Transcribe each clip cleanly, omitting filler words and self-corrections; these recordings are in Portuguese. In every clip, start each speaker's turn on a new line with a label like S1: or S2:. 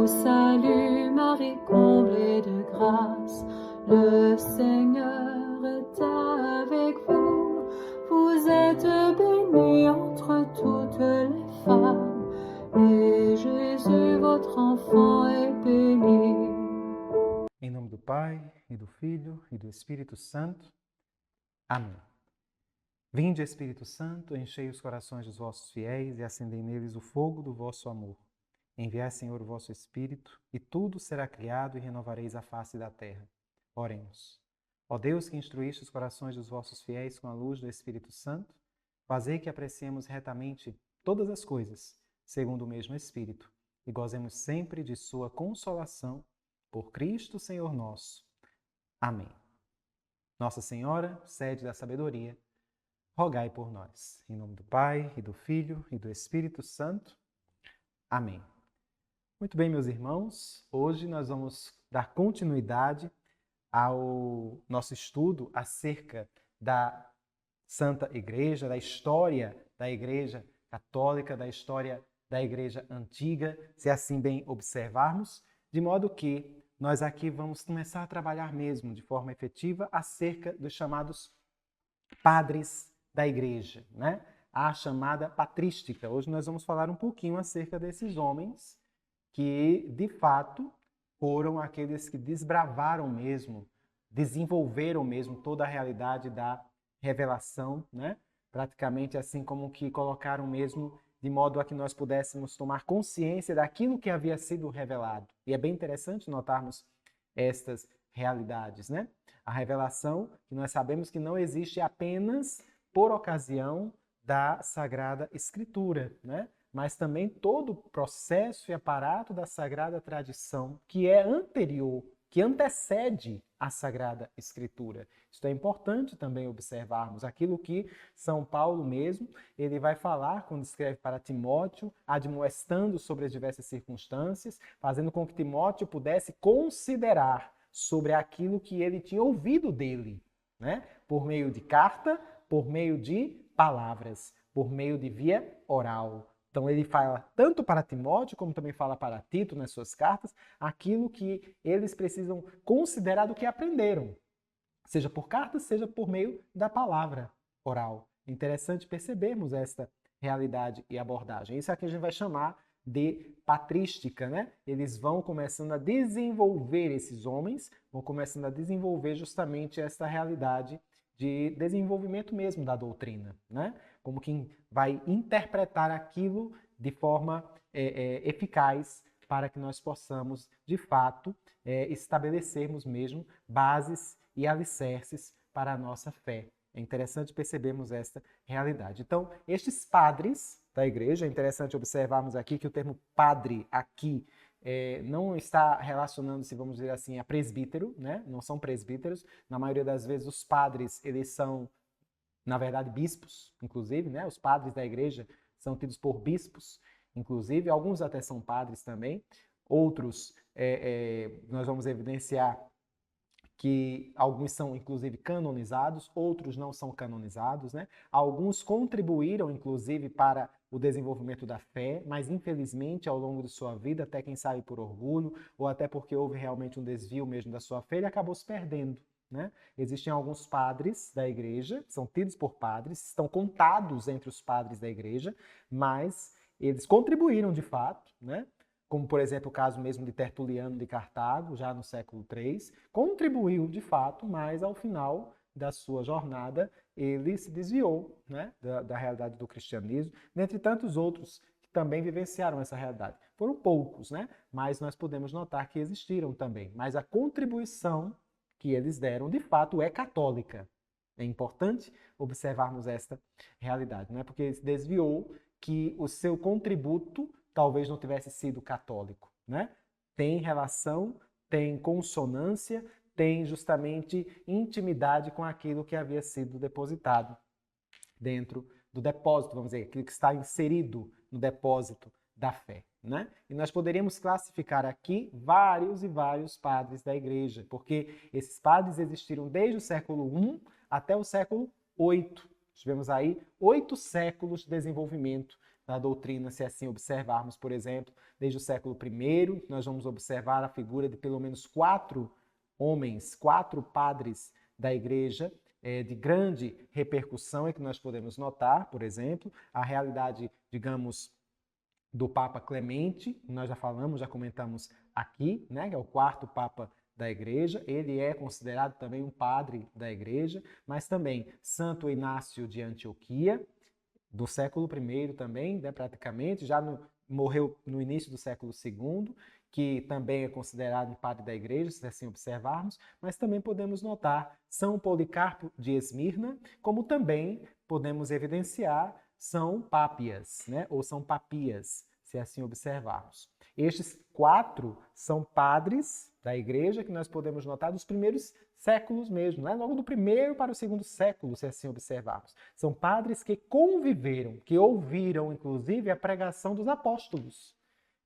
S1: salue Marie, comblée de grâce, le Seigneur est avec vous. Vous êtes bénie entre toutes les femmes, et Jésus, votre enfant, est béni.
S2: Em nome do Pai, e do Filho, e do Espírito Santo. Amém. Vinde, Espírito Santo, enchei os corações dos vossos fiéis e acendei neles o fogo do vosso amor. Enviai, Senhor, o vosso Espírito, e tudo será criado e renovareis a face da terra. Oremos. Ó Deus, que instruíste os corações dos vossos fiéis com a luz do Espírito Santo, fazei que apreciemos retamente todas as coisas, segundo o mesmo Espírito, e gozemos sempre de sua consolação, por Cristo, Senhor nosso. Amém. Nossa Senhora, sede da sabedoria, rogai por nós. Em nome do Pai, e do Filho, e do Espírito Santo. Amém. Muito bem, meus irmãos, hoje nós vamos dar continuidade ao nosso estudo acerca da Santa Igreja, da história da Igreja Católica, da história da Igreja Antiga, se assim bem observarmos, de modo que nós aqui vamos começar a trabalhar mesmo de forma efetiva acerca dos chamados padres da Igreja, né? A chamada patrística. Hoje nós vamos falar um pouquinho acerca desses homens que, de fato, foram aqueles que desbravaram mesmo, desenvolveram mesmo toda a realidade da revelação, né? Praticamente assim como que colocaram mesmo de modo a que nós pudéssemos tomar consciência daquilo que havia sido revelado. E é bem interessante notarmos estas realidades, né? A revelação, que nós sabemos que não existe apenas por ocasião da Sagrada Escritura, né? Mas também todo o processo e aparato da Sagrada Tradição, que é anterior, que antecede a Sagrada Escritura. Isso é importante também observarmos. Aquilo que São Paulo mesmo, ele vai falar quando escreve para Timóteo, admoestando sobre as diversas circunstâncias, fazendo com que Timóteo pudesse considerar sobre aquilo que ele tinha ouvido dele, né? Por meio de carta, por meio de palavras, por meio de via oral. Então ele fala tanto para Timóteo, como também fala para Tito nas suas cartas, aquilo que eles precisam considerar do que aprenderam, seja por cartas, seja por meio da palavra oral. Interessante percebermos esta realidade e abordagem. Isso aqui a gente vai chamar de patrística, né? Eles vão começando a desenvolver, esses homens vão começando a desenvolver justamente esta realidade de desenvolvimento mesmo da doutrina, né? Como quem vai interpretar aquilo de forma eficaz para que nós possamos, de fato, estabelecermos mesmo bases e alicerces para a nossa fé. É interessante percebermos esta realidade. Então, estes padres da igreja, é interessante observarmos aqui que o termo padre aqui não está relacionando-se, vamos dizer assim, a presbítero, né? Não são presbíteros. Na maioria das vezes, os padres, eles são, na verdade, bispos, inclusive, né? Os padres da igreja são tidos por bispos, inclusive. Alguns até são padres também. Outros, nós vamos evidenciar que alguns são, inclusive, canonizados, outros não são canonizados, né? Alguns contribuíram, inclusive, para o desenvolvimento da fé, mas, infelizmente, ao longo de sua vida, até quem sabe por orgulho, ou até porque houve realmente um desvio mesmo da sua fé, ele acabou se perdendo, né? Existem alguns padres da igreja, são tidos por padres, estão contados entre os padres da igreja, mas eles contribuíram de fato, né? Como, por exemplo, o caso mesmo de Tertuliano de Cartago, já no século III, contribuiu de fato, mas ao final da sua jornada ele se desviou, né, da realidade do cristianismo, dentre tantos outros que também vivenciaram essa realidade. Foram poucos, né, mas nós podemos notar que existiram também. Mas a contribuição que eles deram, de fato, é católica. É importante observarmos esta realidade, né, porque ele se desviou que o seu contributo talvez não tivesse sido católico, né? Tem relação, tem consonância, tem justamente intimidade com aquilo que havia sido depositado dentro do depósito, vamos dizer, aquilo que está inserido no depósito da fé, né? E nós poderíamos classificar aqui vários e vários padres da igreja, porque esses padres existiram desde o século I até o século VIII. Tivemos aí 8 séculos de desenvolvimento da doutrina, se assim observarmos, por exemplo, desde o século I, nós vamos observar a figura de pelo menos 4 homens, 4 padres da igreja, de grande repercussão, e que nós podemos notar, por exemplo, a realidade, digamos, do Papa Clemente, nós já falamos, já comentamos aqui, né, que é o 4º Papa da Igreja. Ele é considerado também um padre da Igreja, mas também Santo Inácio de Antioquia, do século I também, né, praticamente, morreu no início do século II, que também é considerado um padre da Igreja, se assim observarmos, mas também podemos notar São Policarpo de Esmirna, como também podemos evidenciar São Pápias, né, ou São Papias, se assim observarmos. Estes 4 são padres da Igreja que nós podemos notar dos primeiros séculos mesmo, né? Logo do 1º para o 2º século, se assim observarmos. São padres que conviveram, que ouviram, inclusive, a pregação dos apóstolos.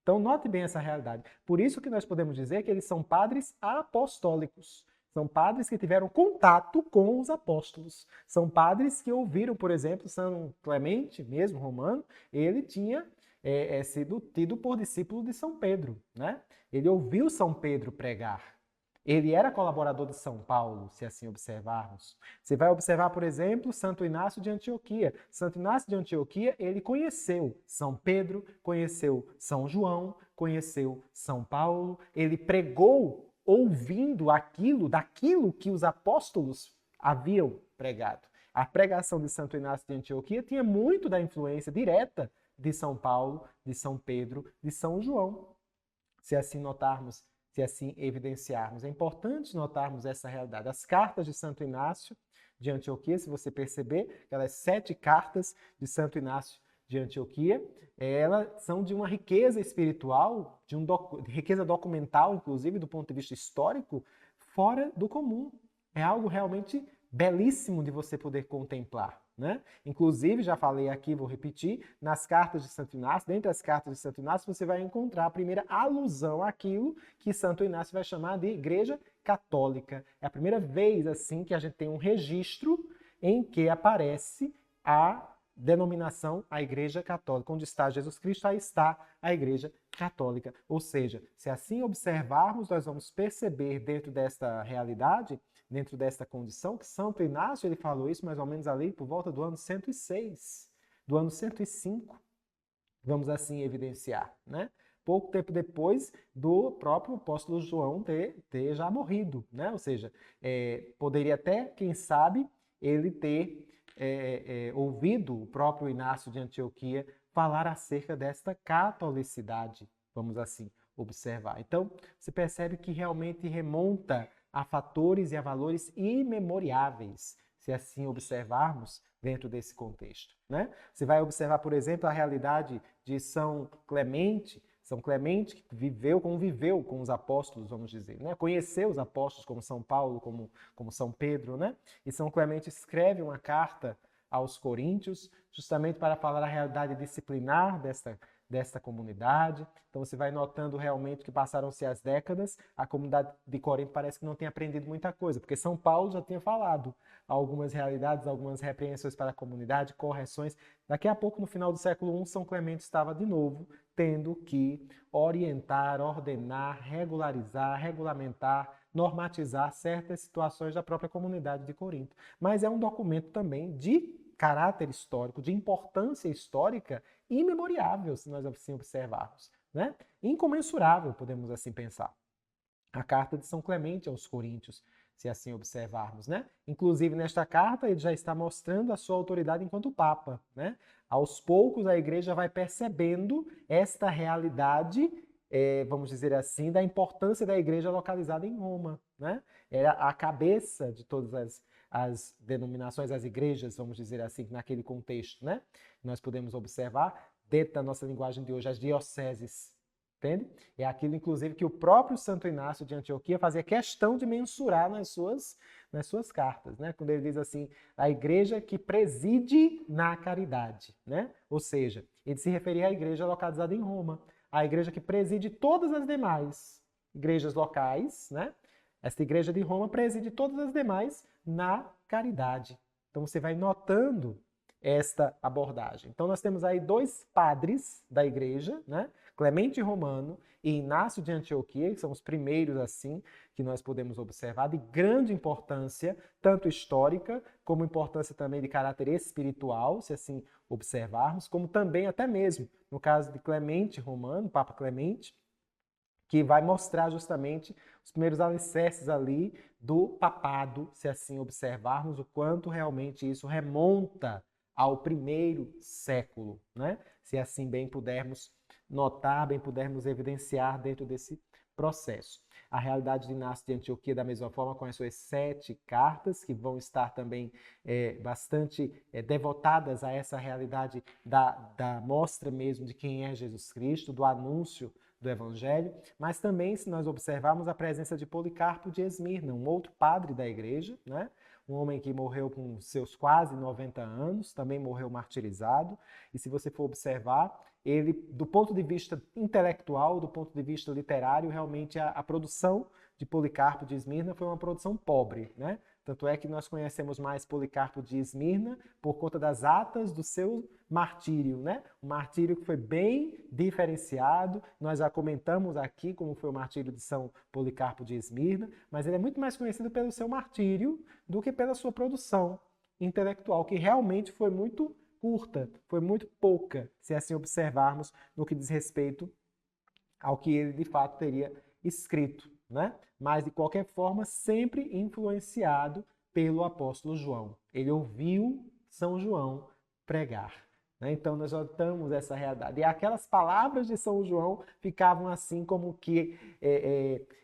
S2: Então, note bem essa realidade. Por isso que nós podemos dizer que eles são padres apostólicos. São padres que tiveram contato com os apóstolos. São padres que ouviram, por exemplo, São Clemente, mesmo romano, ele tinha sido tido por discípulo de São Pedro, né? Ele ouviu São Pedro pregar. Ele era colaborador de São Paulo, se assim observarmos. Você vai observar, por exemplo, Santo Inácio de Antioquia. Santo Inácio de Antioquia, ele conheceu São Pedro, conheceu São João, conheceu São Paulo. Ele pregou ouvindo daquilo que os apóstolos haviam pregado. A pregação de Santo Inácio de Antioquia tinha muito da influência direta de São Paulo, de São Pedro, de São João. Se assim notarmos, se assim evidenciarmos. É importante notarmos essa realidade. As cartas de Santo Inácio de Antioquia, se você perceber, aquelas 7 cartas de Santo Inácio de Antioquia, elas são de uma riqueza espiritual, de riqueza documental, inclusive do ponto de vista histórico, fora do comum. É algo realmente belíssimo de você poder contemplar, né? Inclusive, já falei aqui, vou repetir, nas cartas de Santo Inácio, dentre as cartas de Santo Inácio, você vai encontrar a primeira alusão àquilo que Santo Inácio vai chamar de Igreja Católica. É a primeira vez, assim, que a gente tem um registro em que aparece a denominação a Igreja Católica. Onde está Jesus Cristo, aí está a Igreja Católica. Ou seja, se assim observarmos, nós vamos perceber dentro desta realidade, dentro desta condição, que Santo Inácio ele falou isso mais ou menos ali por volta do ano 106, do ano 105, vamos assim evidenciar, né? Pouco tempo depois do próprio apóstolo João ter já morrido, né? Ou seja, poderia até, quem sabe, ele ter ouvido o próprio Inácio de Antioquia falar acerca desta catolicidade, vamos assim observar. Então, se percebe que realmente remonta a fatores e a valores imemoriáveis, se assim observarmos dentro desse contexto, né? Você vai observar, por exemplo, a realidade de São Clemente que conviveu com os apóstolos, vamos dizer, né? Conheceu os apóstolos como São Paulo, como São Pedro, né? E São Clemente escreve uma carta aos Coríntios, justamente para falar a realidade disciplinar desta comunidade. Então você vai notando realmente que passaram-se as décadas, a comunidade de Corinto parece que não tem aprendido muita coisa, porque São Paulo já tinha falado algumas realidades, algumas repreensões para a comunidade, correções. Daqui a pouco, no final do século I, São Clemente estava de novo tendo que orientar, ordenar, regularizar, regulamentar, normatizar certas situações da própria comunidade de Corinto. Mas é um documento também de caráter histórico, de importância histórica imemoriável, se nós assim observarmos, né? Incomensurável, podemos assim pensar. A carta de São Clemente aos Coríntios, se assim observarmos, né? Inclusive, nesta carta, ele já está mostrando a sua autoridade enquanto Papa, né? Aos poucos, a Igreja vai percebendo esta realidade, vamos dizer assim, da importância da Igreja localizada em Roma, né? Era a cabeça de todas as denominações, as igrejas, vamos dizer assim, naquele contexto, né? Nós podemos observar, dentro da nossa linguagem de hoje, as dioceses, entende? É aquilo, inclusive, que o próprio Santo Inácio de Antioquia fazia questão de mensurar nas suas cartas, né? Quando ele diz assim, a igreja que preside na caridade, né? Ou seja, ele se referia à igreja localizada em Roma, a igreja que preside todas as demais igrejas locais, né? Esta igreja de Roma preside todas as demais na caridade. Então você vai notando esta abordagem. Então nós temos aí dois padres da igreja, né? Clemente Romano e Inácio de Antioquia, que são os primeiros assim que nós podemos observar, de grande importância, tanto histórica, como importância também de caráter espiritual, se assim observarmos, como também até mesmo no caso de Clemente Romano, Papa Clemente, que vai mostrar justamente os primeiros alicerces ali do papado, se assim observarmos o quanto realmente isso remonta ao primeiro século, né? Se assim bem pudermos notar, bem pudermos evidenciar dentro desse processo. A realidade de Inácio de Antioquia, da mesma forma, com as suas 7 cartas, que vão estar também bastante devotadas a essa realidade da mostra mesmo de quem é Jesus Cristo, do anúncio do Evangelho, mas também, se nós observarmos, a presença de Policarpo de Esmirna, um outro padre da igreja, né? Um homem que morreu com seus quase 90 anos, também morreu martirizado, e se você for observar, ele, do ponto de vista intelectual, do ponto de vista literário, realmente a produção de Policarpo de Esmirna foi uma produção pobre, né? Tanto é que nós conhecemos mais Policarpo de Esmirna por conta das atas do seu martírio, né? Um martírio que foi bem diferenciado. Nós já comentamos aqui como foi o martírio de São Policarpo de Esmirna, mas ele é muito mais conhecido pelo seu martírio do que pela sua produção intelectual, que realmente foi muito curta, foi muito pouca, se assim observarmos no que diz respeito ao que ele de fato teria escrito, né? Mas de qualquer forma sempre influenciado pelo apóstolo João. Ele ouviu São João pregar, né? Então nós notamos essa realidade. E aquelas palavras de São João ficavam assim como que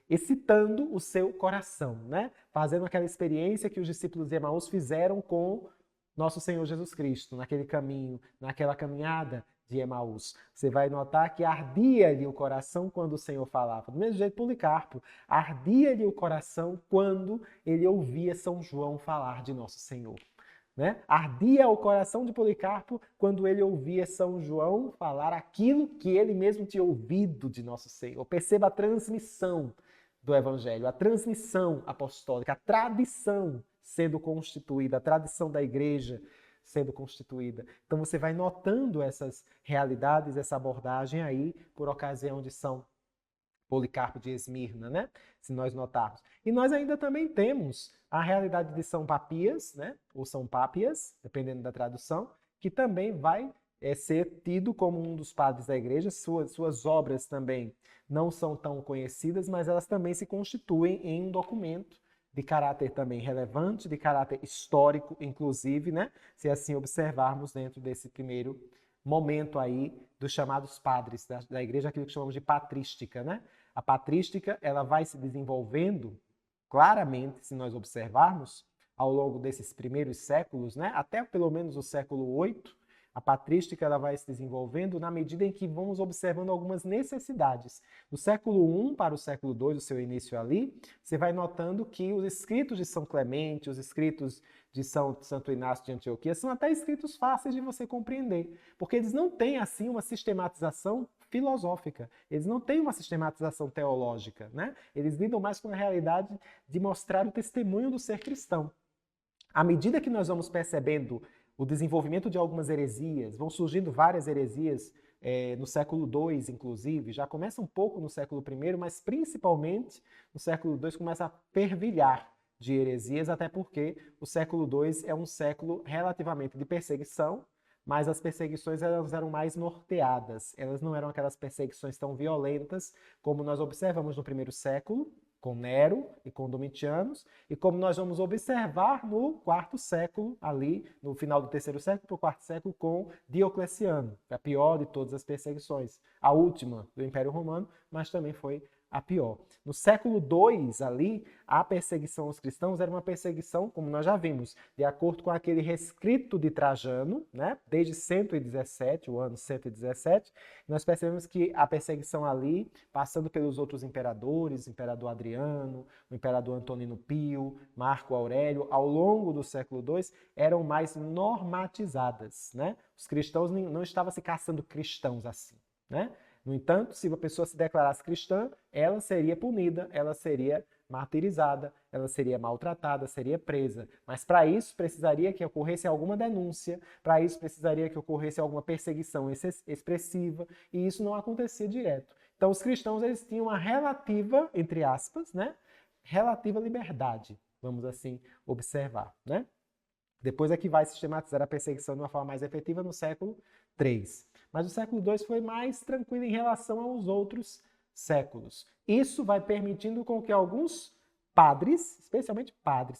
S2: excitando o seu coração, né? Fazendo aquela experiência que os discípulos de Emaús fizeram com nosso Senhor Jesus Cristo, naquele caminho, naquela caminhada de Emaús. Você vai notar que ardia-lhe o coração quando o Senhor falava. Do mesmo jeito, Policarpo, ardia-lhe o coração quando ele ouvia São João falar de nosso Senhor. Né? Ardia o coração de Policarpo quando ele ouvia São João falar aquilo que ele mesmo tinha ouvido de nosso Senhor. Perceba a transmissão do Evangelho, a transmissão apostólica, a tradição sendo constituída, a tradição da igreja sendo constituída. Então você vai notando essas realidades, essa abordagem aí por ocasião de São Policarpo de Esmirna, né? Se nós notarmos. E nós ainda também temos a realidade de São Papias, né? Ou São Pápias, dependendo da tradução, que também vai ser tido como um dos padres da igreja. Suas obras também não são tão conhecidas, mas elas também se constituem em um documento de caráter também relevante, de caráter histórico, inclusive, né? Se assim observarmos dentro desse primeiro momento aí dos chamados padres da igreja, aquilo que chamamos de patrística, né? A patrística, ela vai se desenvolvendo claramente, se nós observarmos, ao longo desses primeiros séculos, né? Até pelo menos o século VIII, a patrística ela vai se desenvolvendo na medida em que vamos observando algumas necessidades. Do século I para o século II, o seu início ali, você vai notando que os escritos de São Clemente, os escritos de Santo Inácio de Antioquia, são até escritos fáceis de você compreender, porque eles não têm assim uma sistematização filosófica, eles não têm uma sistematização teológica, né? Eles lidam mais com a realidade de mostrar o testemunho do ser cristão. À medida que nós vamos percebendo o desenvolvimento de algumas heresias, vão surgindo várias heresias no século II, inclusive, já começa um pouco no século I, mas principalmente no século II começa a fervilhar de heresias, até porque o século II é um século relativamente de perseguição, mas as perseguições elas eram mais norteadas, elas não eram aquelas perseguições tão violentas como nós observamos no primeiro século, com Nero e com Domitianos, e como nós vamos observar no quarto século, ali no final do terceiro século para o quarto século, com Diocleciano, a pior de todas as perseguições, a última do Império Romano, mas também foi a pior. No século II, ali, a perseguição aos cristãos era uma perseguição, como nós já vimos, de acordo com aquele rescrito de Trajano, né? Desde 117, o ano 117, nós percebemos que a perseguição ali, passando pelos outros imperadores, o imperador Adriano, o imperador Antonino Pio, Marco Aurélio, ao longo do século II, eram mais normatizadas, né? Os cristãos não estavam se caçando cristãos assim, né? No entanto, se uma pessoa se declarasse cristã, ela seria punida, ela seria martirizada, ela seria maltratada, seria presa. Mas para isso precisaria que ocorresse alguma denúncia, para isso precisaria que ocorresse alguma perseguição expressiva, e isso não acontecia direto. Então os cristãos eles tinham uma relativa, entre aspas, né, relativa liberdade, vamos assim observar, né? Depois é que vai sistematizar a perseguição de uma forma mais efetiva no século III. Mas o século II foi mais tranquilo em relação aos outros séculos. Isso vai permitindo com que alguns padres, especialmente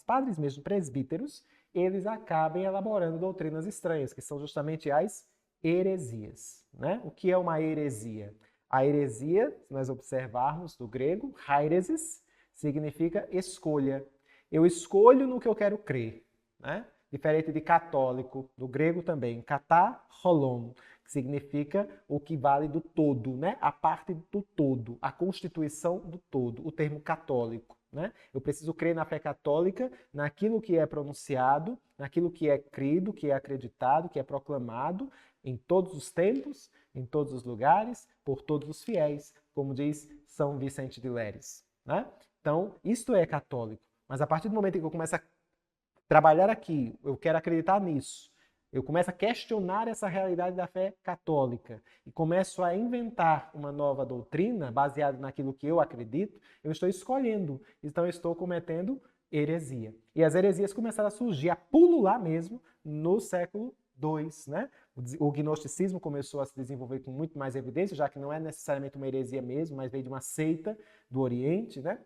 S2: padres mesmo, presbíteros, eles acabem elaborando doutrinas estranhas, que são justamente as heresias, né? O que é uma heresia? A heresia, se nós observarmos do grego, hairesis, significa escolha. Eu escolho no que eu quero crer, né? Diferente de católico, do grego também, katarholon, que significa o que vale do todo, né? A parte do todo, a constituição do todo, o termo católico, né? Eu preciso crer na fé católica, naquilo que é pronunciado, naquilo que é crido, que é acreditado, que é proclamado em todos os tempos, em todos os lugares, por todos os fiéis, como diz São Vicente de Lérez, né? Então, isto é católico. Mas a partir do momento em que eu começo a trabalhar aqui, eu quero acreditar nisso, eu começo a questionar essa realidade da fé católica e começo a inventar uma nova doutrina baseada naquilo que eu acredito, eu estou escolhendo, então eu estou cometendo heresia. E as heresias começaram a surgir, a pulular mesmo, no século II, né? O gnosticismo começou a se desenvolver com muito mais evidência, já que não é necessariamente uma heresia mesmo, mas veio de uma seita do Oriente, né?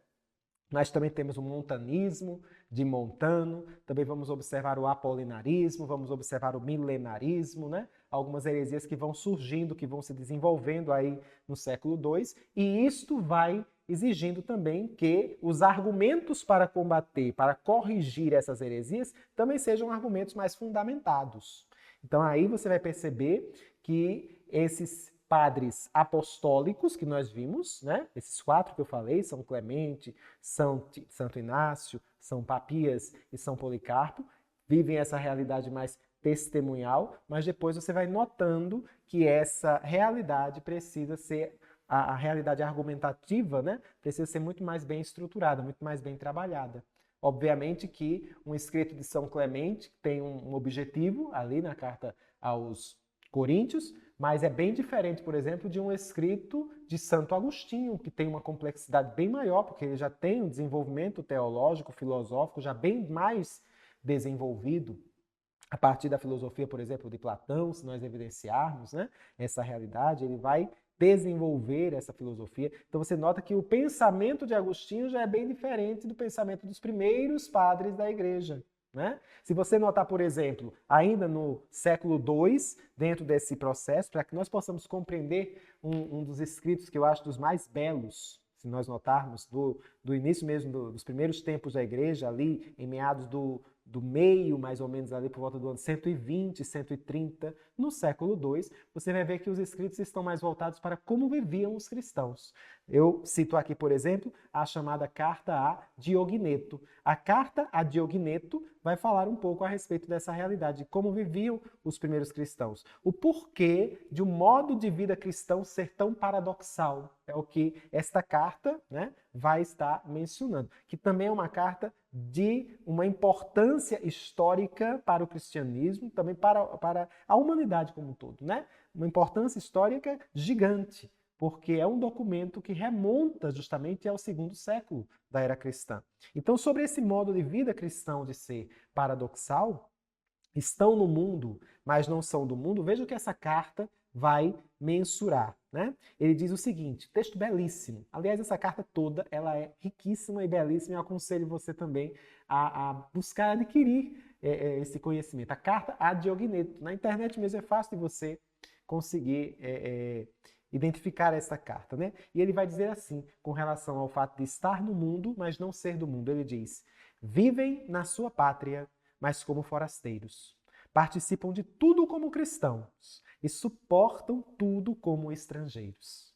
S2: Nós também temos o montanismo, de Montano, também vamos observar o apolinarismo, vamos observar o milenarismo, né? Algumas heresias que vão surgindo, que vão se desenvolvendo aí no século II, e isto vai exigindo também que os argumentos para combater, para corrigir essas heresias, também sejam argumentos mais fundamentados. Então aí você vai perceber que esses padres apostólicos que nós vimos, né? Esses 4 que eu falei, São Clemente, Santo Inácio, São Papias e São Policarpo, vivem essa realidade mais testemunhal, mas depois você vai notando que essa realidade precisa ser, a realidade argumentativa, né? Precisa ser muito mais bem estruturada, muito mais bem trabalhada. Obviamente que um escrito de São Clemente tem um objetivo ali na carta aos Coríntios, mas é bem diferente, por exemplo, de um escrito de Santo Agostinho, que tem uma complexidade bem maior, porque ele já tem um desenvolvimento teológico, filosófico, já bem mais desenvolvido, a partir da filosofia, por exemplo, de Platão, se nós evidenciarmos, né, essa realidade, ele vai desenvolver essa filosofia. Então você nota que o pensamento de Agostinho já é bem diferente do pensamento dos primeiros padres da igreja, né? Se você notar, por exemplo, ainda no século II, dentro desse processo, para que nós possamos compreender um dos escritos que eu acho dos mais belos, se nós notarmos, do início mesmo dos primeiros tempos da igreja, ali em meados do meio, mais ou menos, ali por volta do ano 120, 130, no século II, você vai ver que os escritos estão mais voltados para como viviam os cristãos. Eu cito aqui, por exemplo, a chamada Carta a Diogneto. A Carta a Diogneto vai falar um pouco a respeito dessa realidade, de como viviam os primeiros cristãos. O porquê de um modo de vida cristão ser tão paradoxal. É o que esta carta, né, vai estar mencionando. Que também é uma carta de uma importância histórica para o cristianismo, também para a humanidade como um todo, né? Uma importância histórica gigante, porque é um documento que remonta justamente ao 2º século da era cristã. Então, sobre esse modo de vida cristão de ser paradoxal, estão no mundo, mas não são do mundo, veja o que essa carta vai mensurar, né? Ele diz o seguinte, texto belíssimo. Aliás, essa carta toda, ela é riquíssima e belíssima, e eu aconselho você também a buscar adquirir esse conhecimento. A Carta a Diogneto. Na internet mesmo é fácil de você conseguir identificar essa carta, né? E ele vai dizer assim, com relação ao fato de estar no mundo, mas não ser do mundo. Ele diz, vivem na sua pátria, mas como forasteiros. Participam de tudo como cristãos e suportam tudo como estrangeiros.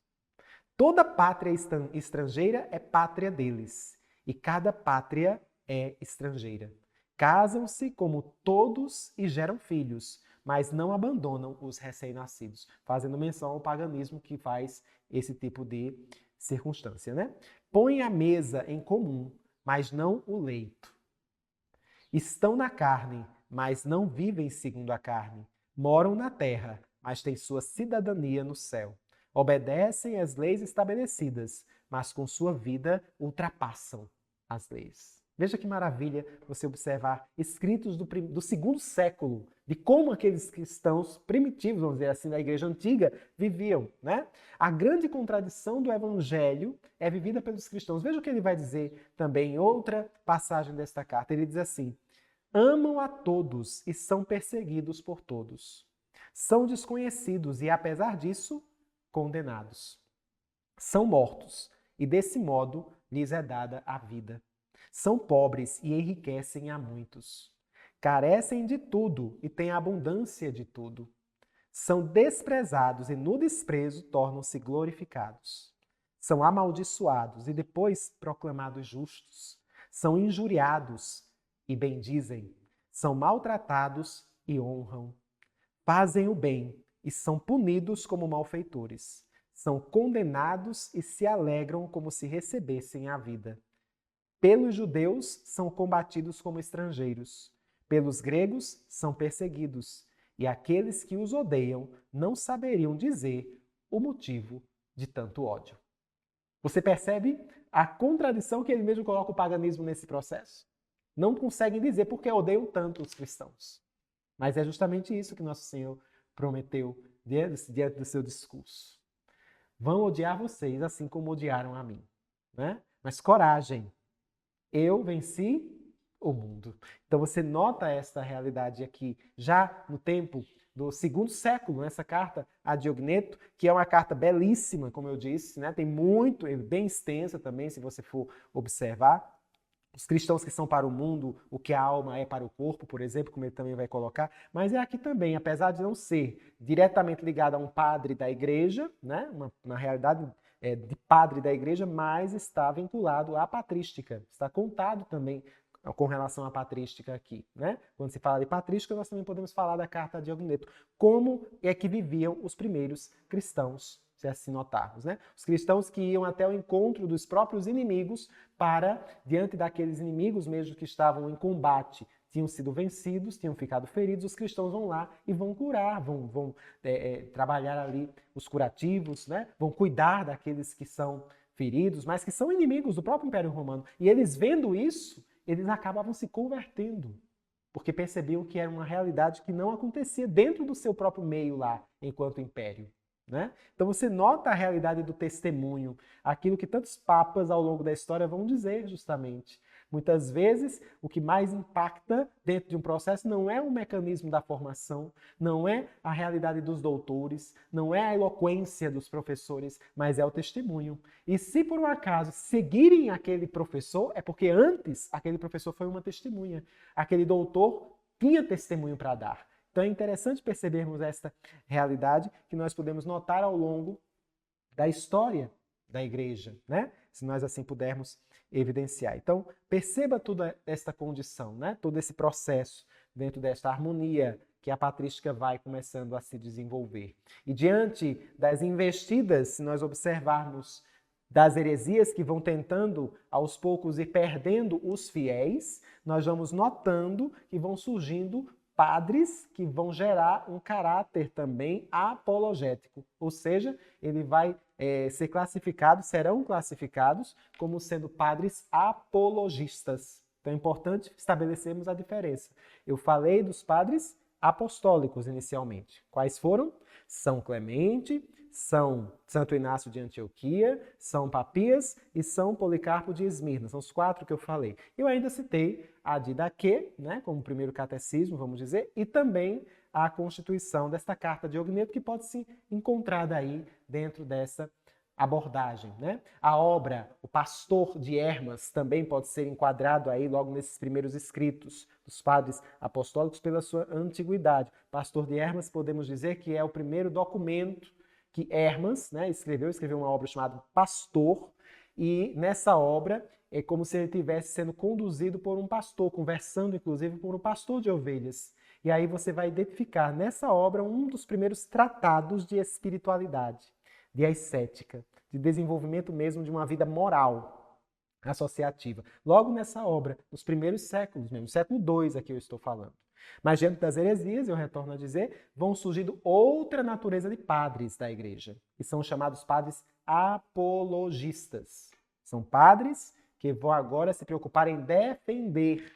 S2: Toda pátria estrangeira é pátria deles, e cada pátria é estrangeira. Casam-se como todos e geram filhos, mas não abandonam os recém-nascidos, fazendo menção ao paganismo que faz esse tipo de circunstância, né? Põem a mesa em comum, mas não o leito. Estão na carne, mas não vivem segundo a carne. Moram na terra, mas têm sua cidadania no céu. Obedecem às leis estabelecidas, mas com sua vida ultrapassam as leis. Veja que maravilha você observar escritos do segundo século, de como aqueles cristãos primitivos, vamos dizer assim, da igreja antiga, viviam, né? A grande contradição do evangelho é vivida pelos cristãos. Veja o que ele vai dizer também em outra passagem desta carta. Ele diz assim: amam a todos e são perseguidos por todos. São desconhecidos e, apesar disso, condenados. São mortos e, desse modo, lhes é dada a vida. São pobres e enriquecem a muitos. Carecem de tudo e têm abundância de tudo. São desprezados e, no desprezo, tornam-se glorificados. São amaldiçoados e depois proclamados justos. São injuriados e bendizem. São maltratados e honram. Fazem o bem e são punidos como malfeitores. São condenados e se alegram como se recebessem a vida. Pelos judeus são combatidos como estrangeiros. Pelos gregos são perseguidos. E aqueles que os odeiam não saberiam dizer o motivo de tanto ódio. Você percebe a contradição que ele mesmo coloca o paganismo nesse processo? Não conseguem dizer por que odeiam tanto os cristãos. Mas é justamente isso que Nosso Senhor prometeu diante do seu discurso. Vão odiar vocês assim como odiaram a mim, né? Mas coragem, eu venci o mundo. Então você nota esta realidade aqui, já no tempo do segundo século, nessa carta a Diogneto, que é uma carta belíssima, como eu disse, né? Tem muito, é bem extensa também, se você for observar. Os cristãos que são para o mundo, o que a alma é para o corpo, por exemplo, como ele também vai colocar. Mas é aqui também, apesar de não ser diretamente ligado a um padre da igreja, né? Na realidade de padre da igreja, mas está vinculado à patrística. Está contado também com relação à patrística aqui, né? Quando se fala de patrística, nós também podemos falar da carta de Diogneto. Como é que viviam os primeiros cristãos, se assim notarmos, né? Os cristãos que iam até o encontro dos próprios inimigos para, diante daqueles inimigos mesmo que estavam em combate, tinham sido vencidos, tinham ficado feridos, os cristãos vão lá e vão curar, vão trabalhar ali os curativos, né? Vão cuidar daqueles que são feridos, mas que são inimigos do próprio Império Romano. E eles vendo isso, eles acabavam se convertendo, porque percebiam que era uma realidade que não acontecia dentro do seu próprio meio lá, enquanto império. Né? Então você nota a realidade do testemunho, aquilo que tantos papas ao longo da história vão dizer justamente. Muitas vezes, o que mais impacta dentro de um processo não é o mecanismo da formação, não é a realidade dos doutores, não é a eloquência dos professores, mas é o testemunho. E se por um acaso seguirem aquele professor, é porque antes aquele professor foi uma testemunha. Aquele doutor tinha testemunho para dar. Então é interessante percebermos esta realidade que nós podemos notar ao longo da história da igreja, né? Se nós assim pudermos evidenciar. Então, perceba toda esta condição, né? Todo esse processo dentro desta harmonia que a patrística vai começando a se desenvolver. E diante das investidas, se nós observarmos das heresias que vão tentando aos poucos ir perdendo os fiéis, nós vamos notando que vão surgindo padres que vão gerar um caráter também apologético, ou seja, ele vai ser classificado, serão classificados como sendo padres apologistas. Então é importante estabelecermos a diferença. Eu falei dos padres apostólicos inicialmente. Quais foram? São Clemente, São Santo Inácio de Antioquia, São Papias e São Policarpo de Esmirna. São os 4 que eu falei. Eu ainda citei a Didaquê, né, como primeiro catecismo, vamos dizer, e também a constituição desta carta de Diogneto, que pode ser encontrada aí dentro dessa abordagem, né? A obra O Pastor de Hermas também pode ser enquadrado aí logo nesses primeiros escritos dos padres apostólicos pela sua antiguidade. Pastor de Hermas, podemos dizer que é o primeiro documento que Hermas, né, escreveu uma obra chamada Pastor, e nessa obra é como se ele estivesse sendo conduzido por um pastor, conversando inclusive por um pastor de ovelhas. E aí você vai identificar nessa obra um dos primeiros tratados de espiritualidade, de ascética, de desenvolvimento mesmo de uma vida moral associativa. Logo nessa obra, nos primeiros séculos mesmo, século II aqui eu estou falando. Mas diante das heresias, eu retorno a dizer, vão surgindo outra natureza de padres da igreja, que são chamados padres apologistas. São padres que vão agora se preocupar em defender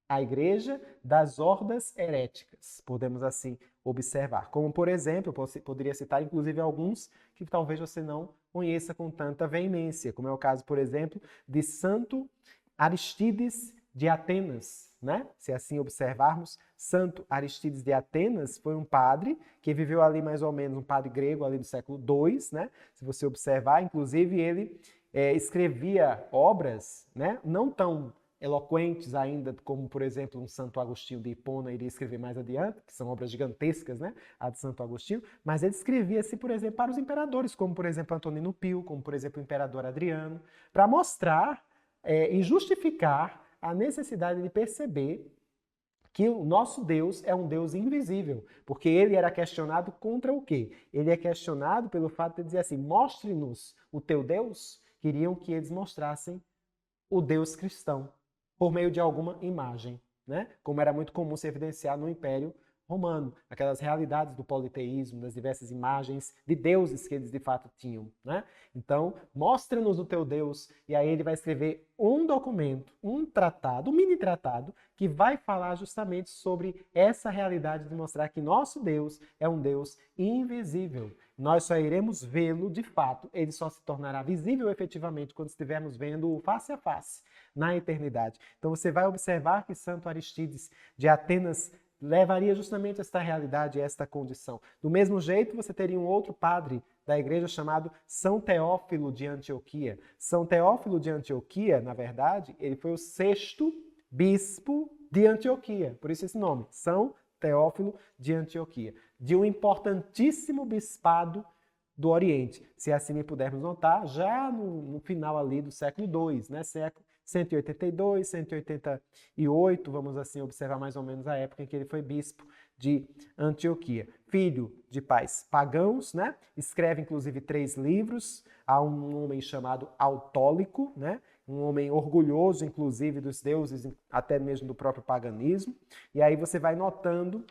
S2: a igreja das hordas heréticas, podemos assim observar. Como, por exemplo, eu poderia citar inclusive alguns que talvez você não conheça com tanta veemência, como é o caso, por exemplo, de Santo Aristides de Atenas, né? Se assim observarmos, Santo Aristides de Atenas foi um padre que viveu ali mais ou menos, um padre grego ali do século II, né? Se você observar, inclusive ele escrevia obras, né? Não tão eloquentes ainda, como, por exemplo, um Santo Agostinho de Hipona iria escrever mais adiante, que são obras gigantescas, né? A de Santo Agostinho, mas ele escrevia-se, por exemplo, para os imperadores, como, por exemplo, Antonino Pio, como, por exemplo, o imperador Adriano, para mostrar e justificar a necessidade de perceber que o nosso Deus é um Deus invisível, porque ele era questionado contra o quê? Ele é questionado pelo fato de dizer assim, mostre-nos o teu Deus. Queriam que eles mostrassem o Deus cristão, por meio de alguma imagem, né? Como era muito comum se evidenciar no Império Romano, aquelas realidades do politeísmo, das diversas imagens de deuses que eles de fato tinham, né? Então, mostra-nos o teu Deus, e aí ele vai escrever um documento, um tratado, um mini tratado, que vai falar justamente sobre essa realidade de mostrar que nosso Deus é um Deus invisível. Nós só iremos vê-lo de fato, ele só se tornará visível efetivamente quando estivermos vendo-o face a face na eternidade. Então você vai observar que Santo Aristides de Atenas levaria justamente esta realidade, esta condição. Do mesmo jeito, você teria um outro padre da igreja chamado São Teófilo de Antioquia. São Teófilo de Antioquia, na verdade, ele foi o 6º bispo de Antioquia, por isso esse nome, São Teófilo de Antioquia, de um importantíssimo bispado do Oriente. Se assim pudermos notar, já no final ali do século II, né? Século 182, 188, vamos assim observar mais ou menos a época em que ele foi bispo de Antioquia. Filho de pais pagãos, né? Escreve inclusive 3 livros. Há um homem chamado Autólico, né? Um homem orgulhoso, inclusive, dos deuses, até mesmo do próprio paganismo. E aí você vai notando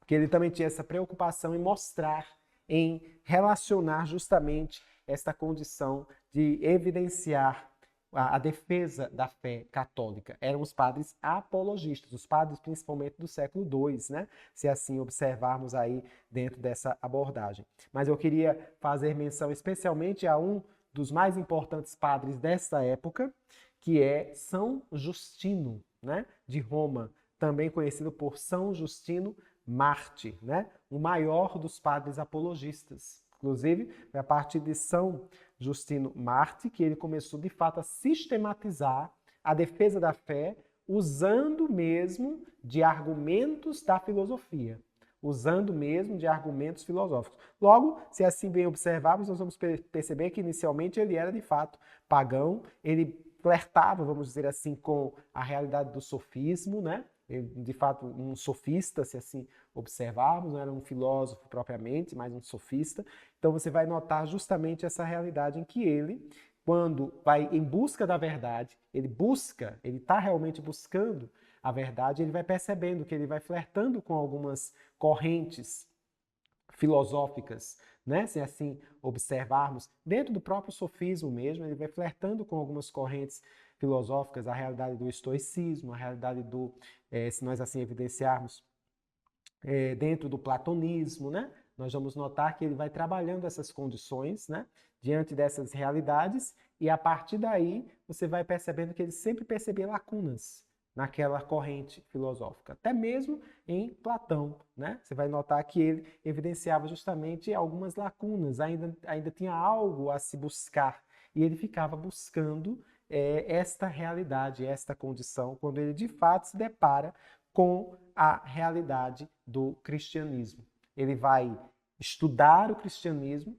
S2: que ele também tinha essa preocupação em mostrar, em relacionar justamente esta condição de evidenciar a defesa da fé católica. Eram os padres apologistas, os padres principalmente do século II, né? Se assim observarmos aí dentro dessa abordagem. Mas eu queria fazer menção especialmente a um dos mais importantes padres dessa época, que é São Justino, né? De Roma, também conhecido por São Justino Mártir, né? O maior dos padres apologistas. Inclusive, foi a partir de São Justino Mártir que ele começou, de fato, a sistematizar a defesa da fé, usando mesmo de argumentos da filosofia. Usando mesmo de argumentos filosóficos. Logo, se assim bem observarmos, nós vamos perceber que inicialmente ele era, de fato, pagão, ele flertava, vamos dizer assim, com a realidade do sofismo, né? De fato, um sofista, se assim observarmos, não era um filósofo propriamente, mas um sofista. Então você vai notar justamente essa realidade em que ele, quando vai em busca da verdade, ele está realmente buscando a verdade, ele vai percebendo que ele vai flertando com algumas correntes filosóficas, né? Se assim observarmos, dentro do próprio sofismo mesmo, ele vai flertando com algumas correntes filosóficas, a realidade do estoicismo, a realidade do, se nós assim evidenciarmos, dentro do platonismo, né? Nós vamos notar que ele vai trabalhando essas condições, né? Diante dessas realidades, e a partir daí você vai percebendo que ele sempre percebia lacunas naquela corrente filosófica, até mesmo em Platão, né? Você vai notar que ele evidenciava justamente algumas lacunas, ainda tinha algo a se buscar, e ele ficava buscando esta realidade, esta condição, quando ele de fato se depara com a realidade do cristianismo. Ele vai estudar o cristianismo,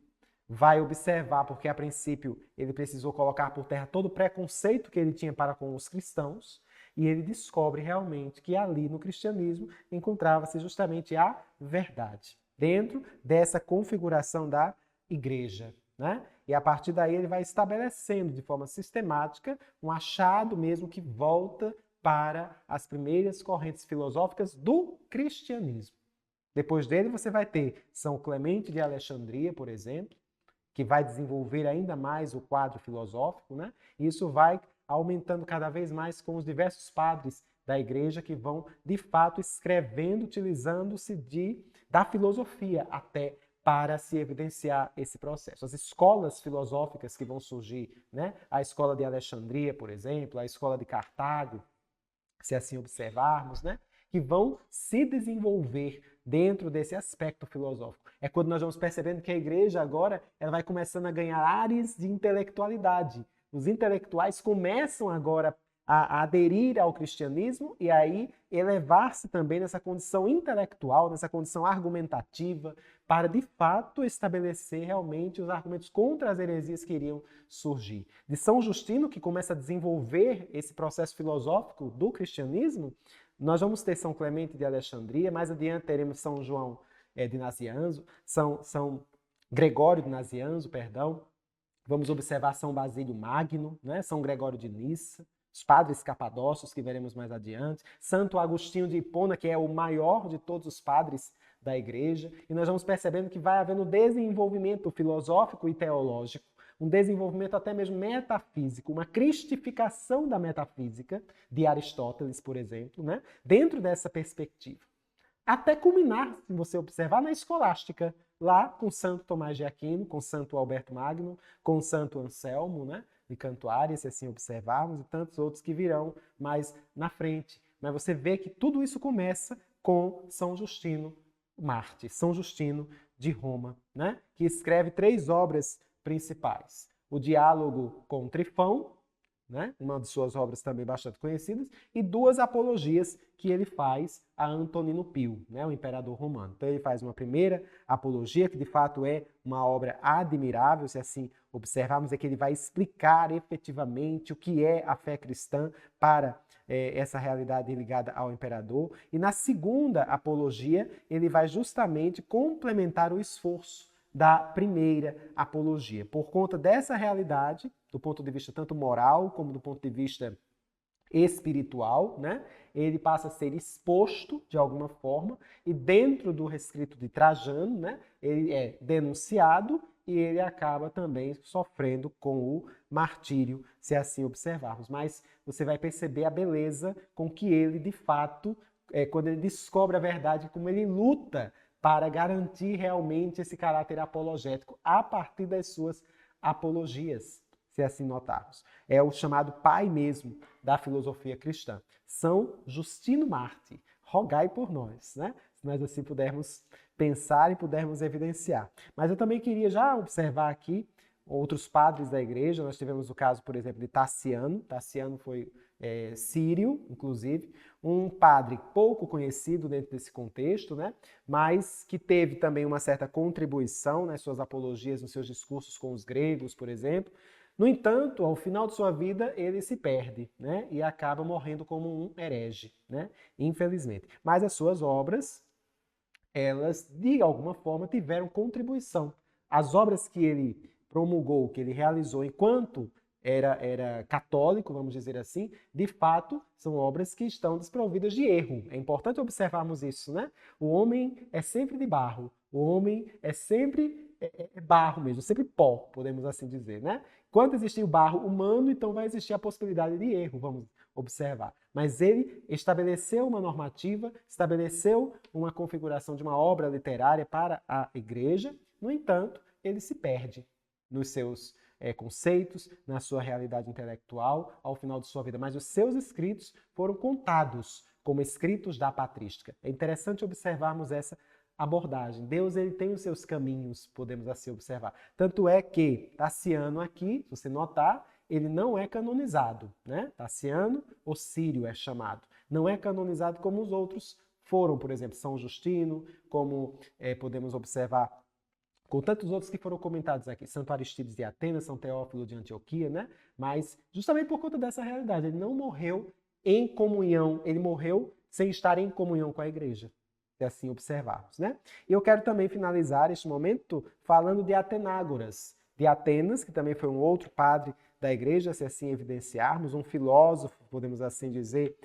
S2: vai observar, porque a princípio ele precisou colocar por terra todo o preconceito que ele tinha para com os cristãos, E ele descobre realmente que ali no cristianismo encontrava-se justamente a verdade, dentro dessa configuração da igreja, né? E a partir daí ele vai estabelecendo de forma sistemática um achado mesmo que volta para as primeiras correntes filosóficas do cristianismo. Depois dele você vai ter São Clemente de Alexandria, por exemplo, que vai desenvolver ainda mais o quadro filosófico, né? E isso vai aumentando cada vez mais com os diversos padres da igreja que vão, de fato, escrevendo, utilizando-se da filosofia até para se evidenciar esse processo. As escolas filosóficas que vão surgir, né? A escola de Alexandria, por exemplo, a escola de Cartago, se assim observarmos, né? Que vão se desenvolver dentro desse aspecto filosófico. É quando nós vamos percebendo que a igreja agora ela vai começando a ganhar áreas de intelectualidade. Os intelectuais começam agora a aderir ao cristianismo e aí elevar-se também nessa condição intelectual, nessa condição argumentativa, para de fato estabelecer realmente os argumentos contra as heresias que iriam surgir. De São Justino, que começa a desenvolver esse processo filosófico do cristianismo, nós vamos ter São Clemente de Alexandria, mais adiante teremos São João de Nazianzo, São Gregório de Nazianzo, perdão. Vamos observar São Basílio Magno, né? São Gregório de Nissa, os padres capadócios que veremos mais adiante, Santo Agostinho de Hipona, que é o maior de todos os padres da igreja, e nós vamos percebendo que vai havendo desenvolvimento filosófico e teológico, um desenvolvimento até mesmo metafísico, uma cristificação da metafísica de Aristóteles, por exemplo, né? Dentro dessa perspectiva. Até culminar, se você observar, na escolástica, lá com Santo Tomás de Aquino, com Santo Alberto Magno, com Santo Anselmo, né, de Cantuária, se assim observarmos, e tantos outros que virão mais na frente. Mas você vê que tudo isso começa com São Justino Mártir, São Justino de Roma, né, que escreve 3 obras principais. O Diálogo com Trifão, né? Uma de suas obras também bastante conhecidas, e 2 apologias que ele faz a Antonino Pio, né? O imperador romano. Então ele faz uma primeira apologia, que de fato é uma obra admirável, se assim observarmos, é que ele vai explicar efetivamente o que é a fé cristã para essa realidade ligada ao imperador. E na segunda apologia, ele vai justamente complementar o esforço da primeira apologia. Por conta dessa realidade, do ponto de vista tanto moral como do ponto de vista espiritual, né? Ele passa a ser exposto de alguma forma e dentro do rescrito de Trajano, né? Ele é denunciado e ele acaba também sofrendo com o martírio, se assim observarmos. Mas você vai perceber a beleza com que ele, de fato, quando ele descobre a verdade, como ele luta para garantir realmente esse caráter apologético a partir das suas apologias, se assim notarmos. É o chamado pai mesmo da filosofia cristã. São Justino Mártir, rogai por nós, né? Se nós assim pudermos pensar e pudermos evidenciar. Mas eu também queria já observar aqui outros padres da igreja. Nós tivemos o caso, por exemplo, de Tassiano. Tassiano foi sírio, inclusive, um padre pouco conhecido dentro desse contexto, né? Mas que teve também uma certa contribuição nas suas apologias, nos seus discursos com os gregos, por exemplo. No entanto, ao final de sua vida, ele se perde, né? E acaba morrendo como um herege, né? Infelizmente. Mas as suas obras, elas, de alguma forma, tiveram contribuição. As obras que ele promulgou, que ele realizou enquanto era católico, vamos dizer assim, de fato, são obras que estão desprovidas de erro. É importante observarmos isso, né? O homem é sempre de barro, o homem é sempre barro mesmo, sempre pó, podemos assim dizer, né? Quando existir o barro humano, então vai existir a possibilidade de erro, vamos observar. Mas ele estabeleceu uma normativa, estabeleceu uma configuração de uma obra literária para a igreja, no entanto, ele se perde nos seus conceitos, na sua realidade intelectual ao final de sua vida. Mas os seus escritos foram contados como escritos da patrística. É interessante observarmos essa abordagem. Deus ele tem os seus caminhos, podemos assim observar. Tanto é que Tassiano aqui, se você notar, ele não é canonizado, né? Tassiano, ou Sírio é chamado. Não é canonizado como os outros foram, por exemplo, São Justino, como podemos observar com tantos outros que foram comentados aqui, Santo Aristides de Atenas, São Teófilo de Antioquia, né? Mas justamente por conta dessa realidade, ele não morreu
S3: em comunhão, ele morreu sem estar em comunhão com a igreja, se assim observarmos, né? E eu quero também finalizar este momento falando de Atenágoras, de Atenas, que também foi um outro padre da igreja, se assim evidenciarmos, um filósofo, podemos assim dizer,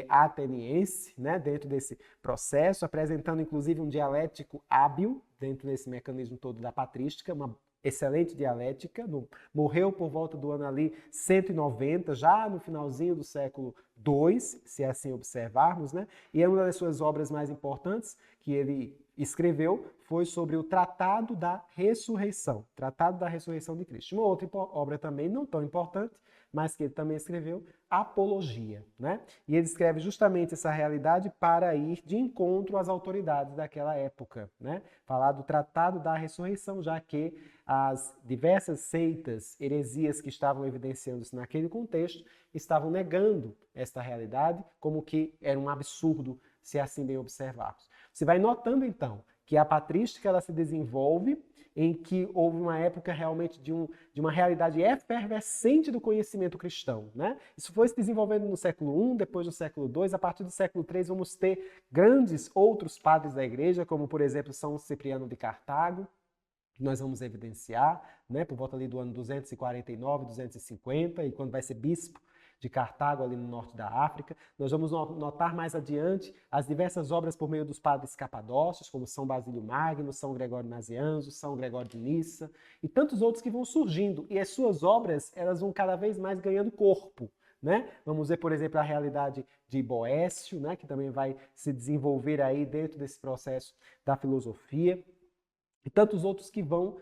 S3: ateniense, né, dentro desse processo, apresentando inclusive um dialético hábil dentro desse mecanismo todo da patrística, uma excelente dialética, morreu por volta do ano ali 190, já no finalzinho do século II, se assim observarmos, né? E é uma das suas obras mais importantes que ele escreveu foi sobre o Tratado da Ressurreição, Tratado da Ressurreição de Cristo. Uma outra obra também não tão importante, mas que ele também escreveu, Apologia, né? E ele escreve justamente essa realidade para ir de encontro às autoridades daquela época, né? Falar do Tratado da Ressurreição, já que as diversas seitas, heresias que estavam evidenciando-se naquele contexto, estavam negando esta realidade como que era um absurdo, se assim bem observarmos. Você vai notando, então, que a patrística ela se desenvolve em que houve uma época realmente de uma realidade efervescente do conhecimento cristão, né? Isso foi se desenvolvendo no século I, depois no século II, a partir do século III vamos ter grandes outros padres da igreja, como por exemplo São Cipriano de Cartago, que nós vamos evidenciar, né, por volta ali do ano 249, 250, e quando vai ser bispo de Cartago, ali no norte da África. Nós vamos notar mais adiante as diversas obras por meio dos padres capadócios, como São Basílio Magno, São Gregório Nazianzo, São Gregório de Nissa, e tantos outros que vão surgindo. E as suas obras, elas vão cada vez mais ganhando corpo, né? Vamos ver, por exemplo, a realidade de Boécio, né, que também vai se desenvolver aí dentro desse processo da filosofia, e tantos outros que vão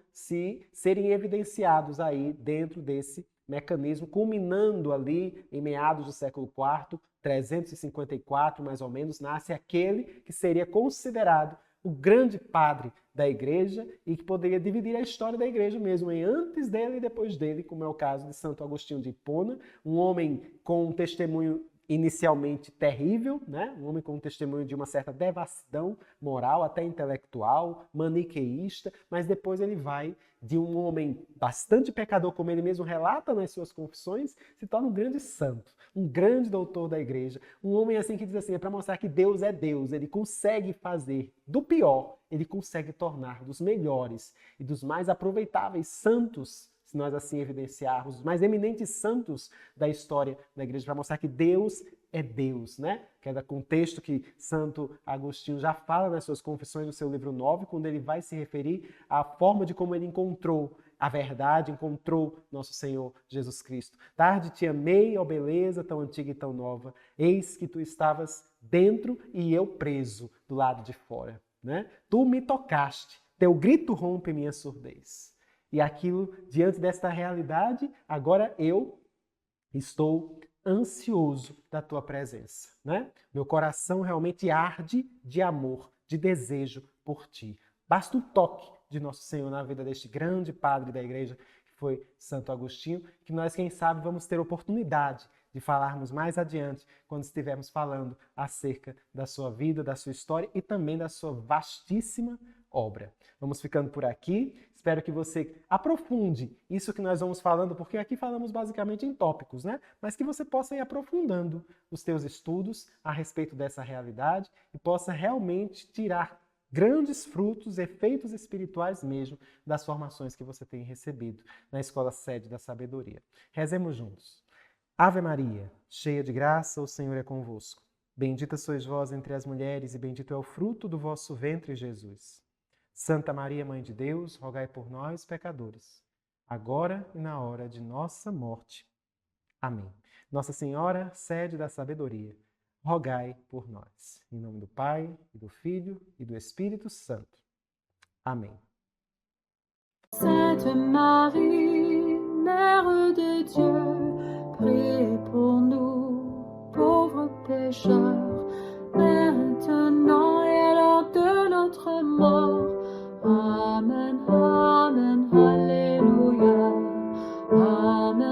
S3: serem evidenciados aí dentro desse mecanismo, culminando ali em meados do século IV, 354 mais ou menos, nasce aquele que seria considerado o grande padre da igreja e que poderia dividir a história da igreja mesmo em antes dele e depois dele, como é o caso de Santo Agostinho de Hipona, um homem com um testemunho inicialmente terrível, né? Um homem com um testemunho de uma certa devassidão moral, até intelectual, maniqueísta, mas depois ele vai de um homem bastante pecador, como ele mesmo relata nas suas confissões, se torna um grande santo, um grande doutor da igreja, um homem assim que diz assim, é para mostrar que Deus é Deus, ele consegue fazer do pior, ele consegue tornar dos melhores e dos mais aproveitáveis santos, se nós assim evidenciarmos, os mais eminentes santos da história da igreja, para mostrar que Deus é Deus, né? Que é do contexto que Santo Agostinho já fala nas suas confissões no seu livro 9, quando ele vai se referir à forma de como ele encontrou a verdade, encontrou nosso Senhor Jesus Cristo. Tarde te amei, ó beleza, tão antiga e tão nova, eis que tu estavas dentro e eu preso do lado de fora, né? Tu me tocaste, teu grito rompe minha surdez. E aquilo, diante desta realidade, agora eu estou ansioso da tua presença, né? Meu coração realmente arde de amor, de desejo por ti. Basta um toque de Nosso Senhor na vida deste grande padre da igreja, que foi Santo Agostinho, que nós, quem sabe, vamos ter oportunidade de falarmos mais adiante, quando estivermos falando acerca da sua vida, da sua história e também da sua vastíssima obra. Vamos ficando por aqui. Espero que você aprofunde isso que nós vamos falando, porque aqui falamos basicamente em tópicos, né? Mas que você possa ir aprofundando os teus estudos a respeito dessa realidade e possa realmente tirar grandes frutos, efeitos espirituais mesmo, das formações que você tem recebido na Escola Sede da Sabedoria. Rezemos juntos. Ave Maria, cheia de graça, o Senhor é convosco. Bendita sois vós entre as mulheres e bendito é o fruto do vosso ventre, Jesus. Santa Maria, Mãe de Deus, rogai por nós, pecadores, agora e na hora de nossa morte. Amém. Nossa Senhora, sede da sabedoria, rogai por nós. Em nome do Pai, e do Filho, e do Espírito Santo. Amém.
S1: Sainte Marie, Mère de Dieu, priez pour nous, pauvres pécheurs, maintenant et à l'heure de notre mort. Amen, Amen, Alléluia. Amen.